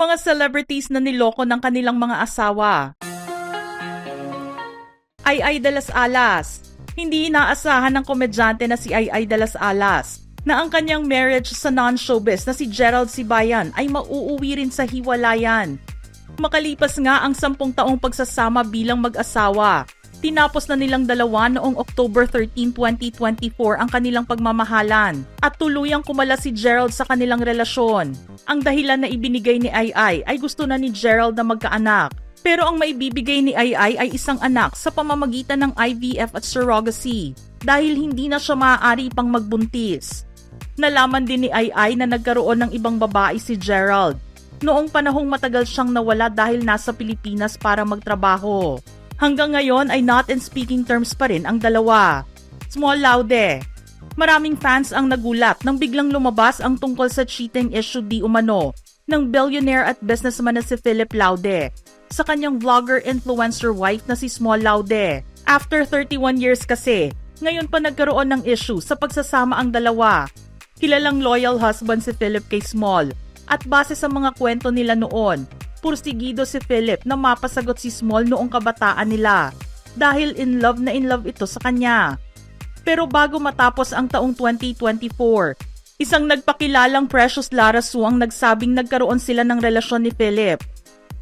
mga celebrities na niloko ng kanilang mga asawa. Ay de las Alas. Hindi inaasahan ng komedyante na si Ay de las Alas na ang kanyang marriage sa non-showbiz na si Gerald Sibayan ay mauuwi rin sa hiwalayan. Makalipas nga ang 10 taong pagsasama bilang mag-asawa, tinapos na nilang dalawa noong October 13, 2024 ang kanilang pagmamahalan at tuluyang kumala si Gerald sa kanilang relasyon. Ang dahilan na ibinigay ni ay gusto na ni Gerald na magkaanak. Pero ang maibibigay ni ay isang anak sa pamamagitan ng IVF at surrogacy dahil hindi na siya maaari pang magbuntis. Nalaman din ni ay na nagkaroon ng ibang babae si Gerald. Noong panahong matagal siyang nawala dahil nasa Pilipinas para magtrabaho. Hanggang ngayon ay not in speaking terms pa rin ang dalawa. Small Laude. Maraming fans ang nagulat nang biglang lumabas ang tungkol sa cheating issue di umano ng billionaire at businessman na si Philip Laude sa kanyang vlogger-influencer wife na si Small Laude. After 31 years kasi, ngayon pa nagkaroon ng issue sa pagsasama ang dalawa. Kilalang loyal husband si Philip kay Small at base sa mga kwento nila noon, pursigido si Philip na mapasagot si Small noong kabataan nila dahil in love ito sa kanya. Pero bago matapos ang taong 2024, isang nagpakilalang Precious Lara Su ang nagsabing nagkaroon sila ng relasyon ni Philip.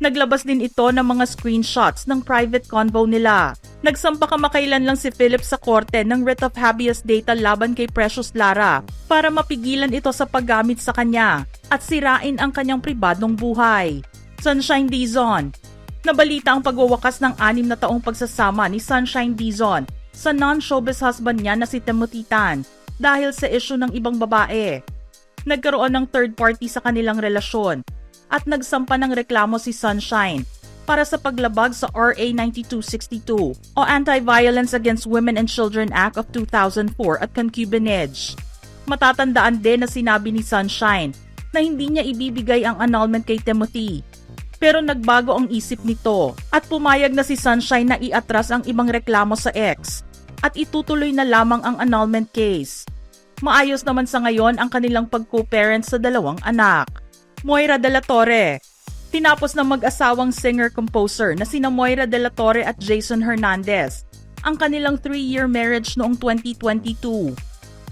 Naglabas din ito ng mga screenshots ng private convo nila. Nagsampa kamakailan lang si Philip sa korte ng writ of habeas data laban kay Precious Lara para mapigilan ito sa paggamit sa kanya at sirain ang kanyang pribadong buhay. Sunshine Dizon. Nabalita ang pagwawakas ng 6 na taong pagsasama ni Sunshine Dizon sa non-showbiz husband niya na si Timothy Tan dahil sa issue ng ibang babae. Nagkaroon ng third party sa kanilang relasyon at nagsampa ng reklamo si Sunshine para sa paglabag sa RA 9262 o Anti-Violence Against Women and Children Act of 2004 at concubinage. Matatandaan din na sinabi ni Sunshine na hindi niya ibibigay ang annulment kay Timothy. Pero nagbago ang isip nito at pumayag na si Sunshine na iatras ang ibang reklamo sa ex at itutuloy na lamang ang annulment case. Maayos naman sa ngayon ang kanilang pag-co-parent sa dalawang anak. Moira de la Torre. Tinapos ng mag-asawang singer-composer na sina Moira de la Torre at Jason Hernandez ang kanilang 3-year marriage noong 2022.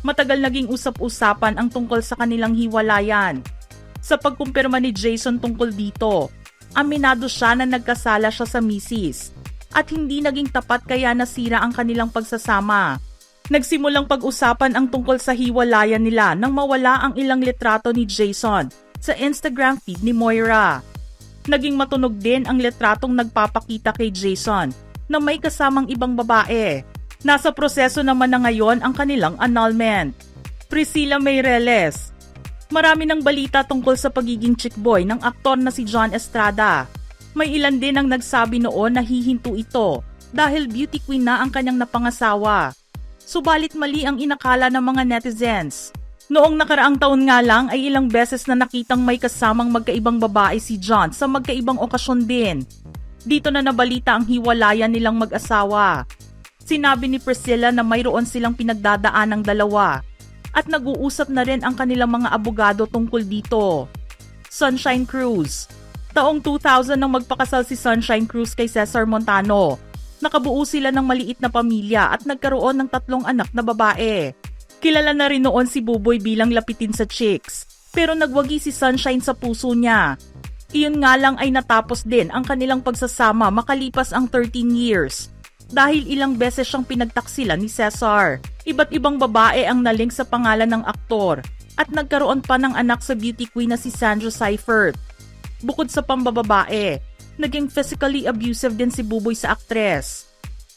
Matagal naging usap-usapan ang tungkol sa kanilang hiwalayan. Sa pagkumpirma ni Jason tungkol dito, aminado siya na nagkasala siya sa misis at hindi naging tapat kaya nasira ang kanilang pagsasama. Nagsimulang pag-usapan ang tungkol sa hiwalayan nila nang mawala ang ilang litrato ni Jason sa Instagram feed ni Moira. Naging matunog din ang litratong nagpapakita kay Jason na may kasamang ibang babae. Nasa proseso naman na ngayon ang kanilang annulment. Priscilla Meireles. Marami ng balita tungkol sa pagiging chick boy ng aktor na si John Estrada. May ilan din ang nagsabi noon na hihinto ito dahil beauty queen na ang kanyang napangasawa. Subalit mali ang inakala ng mga netizens. Noong nakaraang taon nga lang ay ilang beses na nakitang may kasamang magkaibang babae si John sa magkaibang okasyon din. Dito na nabalita ang hiwalayan nilang mag-asawa. Sinabi ni Priscilla na mayroon silang pinagdadaan ng dalawa at nag-uusap na rin ang kanilang mga abogado tungkol dito. Sunshine Cruz. Taong 2000 nang magpakasal si Sunshine Cruz kay Cesar Montano. Nakabuo sila ng maliit na pamilya at nagkaroon ng 3 anak na babae. Kilala na rin noon si Buboy bilang lapitin sa chicks, pero nagwagi si Sunshine sa puso niya. Iyon nga lang ay natapos din ang kanilang pagsasama makalipas ang 13 years. Dahil ilang beses siyang pinagtaksilan ni Cesar. Iba't ibang babae ang nalink sa pangalan ng aktor at nagkaroon pa ng anak sa beauty queen na si Sandra Seifert. Bukod sa pambababae, naging physically abusive din si Buboy sa aktres.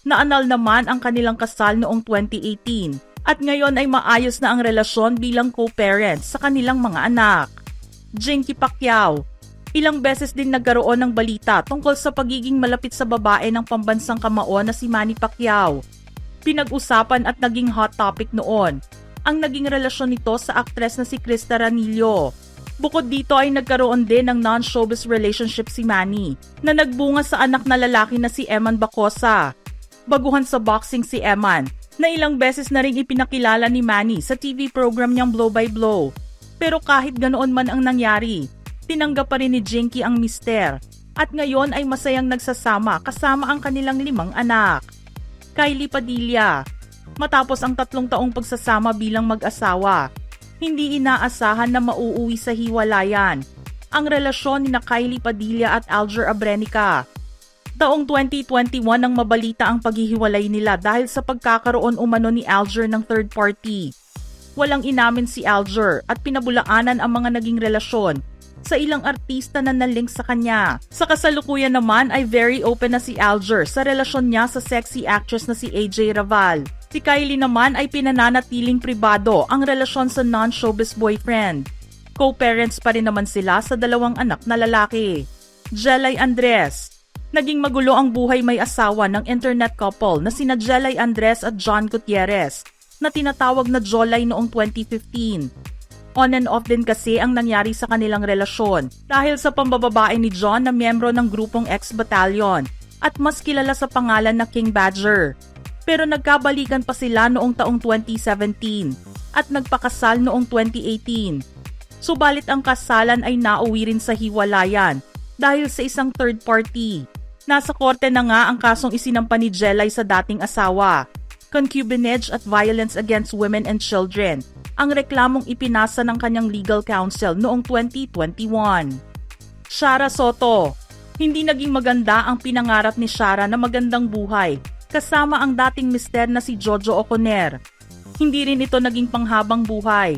Naanal naman ang kanilang kasal noong 2018. At ngayon ay maayos na ang relasyon bilang co-parents sa kanilang mga anak. Jinky Pacquiao. Ilang beses din nagkaroon ng balita tungkol sa pagiging malapit sa babae ng pambansang kamao na si Manny Pacquiao. Pinag-usapan at naging hot topic noon ang naging relasyon nito sa aktres na si Krista Ranillo. Bukod dito ay nagkaroon din ng non-showbiz relationship si Manny na nagbunga sa anak na lalaki na si Eman Bacosa. Baguhan sa boxing si Eman na ilang beses na rin ipinakilala ni Manny sa TV program niyang Blow by Blow. Pero kahit ganoon man ang nangyari, Tinanggap pa rin ni Jinky ang mister at ngayon ay masayang nagsasama kasama ang kanilang 5 anak. Kylie Padilla. Matapos ang 3 taong pagsasama bilang mag-asawa, hindi inaasahan na mauuwi sa hiwalayan ang relasyon ni Kylie Padilla at Alger Abrenica. Taong 2021 nang mabalita ang paghihiwalay nila dahil sa pagkakaroon umano ni Alger ng third party. Walang inamin si Alger at pinabulaanan ang mga naging relasyon sa ilang artista na nalink sa kanya. Sa kasalukuyan naman ay very open na si Alger sa relasyon niya sa sexy actress na si AJ Raval. Si Kylie naman ay pinananatiling pribado ang relasyon sa non-showbiz boyfriend. Co-parents pa rin naman sila sa 2 anak na lalaki. Jelay Andres. Naging magulo ang buhay may asawa ng internet couple na sina Jelay Andres at John Gutierrez na tinatawag na Jolay noong 2015. On and off din kasi ang nangyari sa kanilang relasyon dahil sa pambababae ni John na miyembro ng grupong X-Battalion at mas kilala sa pangalan na King Badger. Pero nagkabalikan pa sila noong taong 2017 at nagpakasal noong 2018. Subalit ang kasalan ay nauwi rin sa hiwalayan dahil sa isang third party. Nasa korte na nga ang kasong isinampa ni Jelay sa dating asawa, concubinage at violence against women and children, ang reklamong ipinasa ng kanyang legal counsel noong 2021. Shara Soto. Hindi naging maganda ang pinangarap ni Shara na magandang buhay kasama ang dating mister na si Jojo Oconer. Hindi rin ito naging panghabang buhay.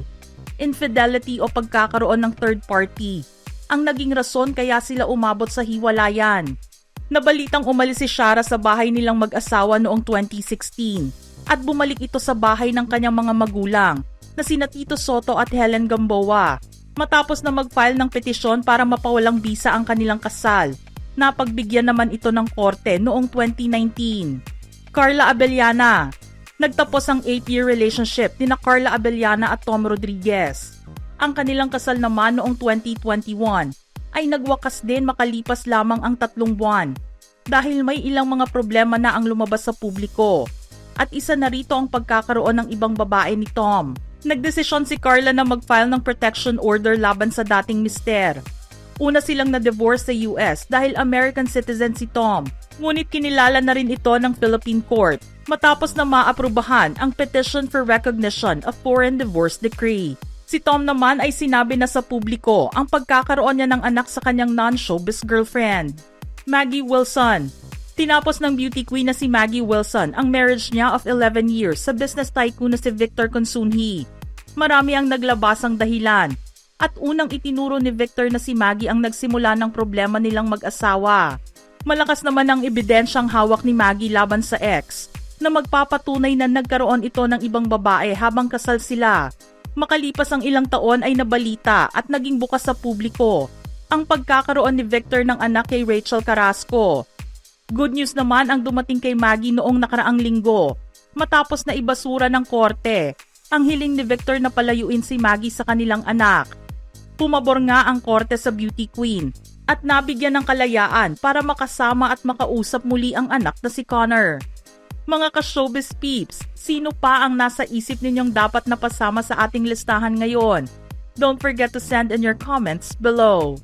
Infidelity o pagkakaroon ng third party ang naging rason kaya sila umabot sa hiwalayan. Nabalitang umalis si Shara sa bahay nilang mag-asawa noong 2016 at bumalik ito sa bahay ng kanyang mga magulang na sina Tito Soto at Helen Gamboa. Matapos na mag-file ng petisyon para mapawalang bisa ang kanilang kasal, napagbigyan naman ito ng korte noong 2019. Carla Abellana. Nagtapos ang 8-year relationship ni Carla Abellana at Tom Rodriguez. Ang kanilang kasal naman noong 2021 ay nagwakas din makalipas lamang ang 3 buwan dahil may ilang mga problema na ang lumabas sa publiko. At isa na rito ang pagkakaroon ng ibang babae ni Tom. Nagdesisyon si Carla na mag-file ng protection order laban sa dating mister. Una silang na-divorce sa US dahil American citizen si Tom. Ngunit kinilala na rin ito ng Philippine Court matapos na maaprubahan ang Petition for Recognition of Foreign Divorce Decree. Si Tom naman ay sinabi na sa publiko ang pagkakaroon niya ng anak sa kanyang non-showbiz girlfriend. Maggie Wilson. Tinapos ng beauty queen na si Maggie Wilson ang marriage niya of 11 years sa business tycoon na si Victor Consunji. Marami ang naglabasang dahilan at unang itinuro ni Victor na si Maggie ang nagsimula ng problema nilang mag-asawa. Malakas naman ang ebidensyang hawak ni Maggie laban sa ex na magpapatunay na nagkaroon ito ng ibang babae habang kasal sila. Makalipas ang ilang taon ay nabalita at naging bukas sa publiko ang pagkakaroon ni Victor ng anak kay Rachel Carrasco. Good news naman ang dumating kay Maggie noong nakaraang linggo matapos na ibasura ng korte ang hiling ni Victor na palayuin si Maggie sa kanilang anak. Pumabor nga ang korte sa beauty queen at nabigyan ng kalayaan para makasama at makausap muli ang anak na si Connor. Mga ka-showbiz peeps, sino pa ang nasa isip ninyong dapat napasama sa ating listahan ngayon? Don't forget to send in your comments below.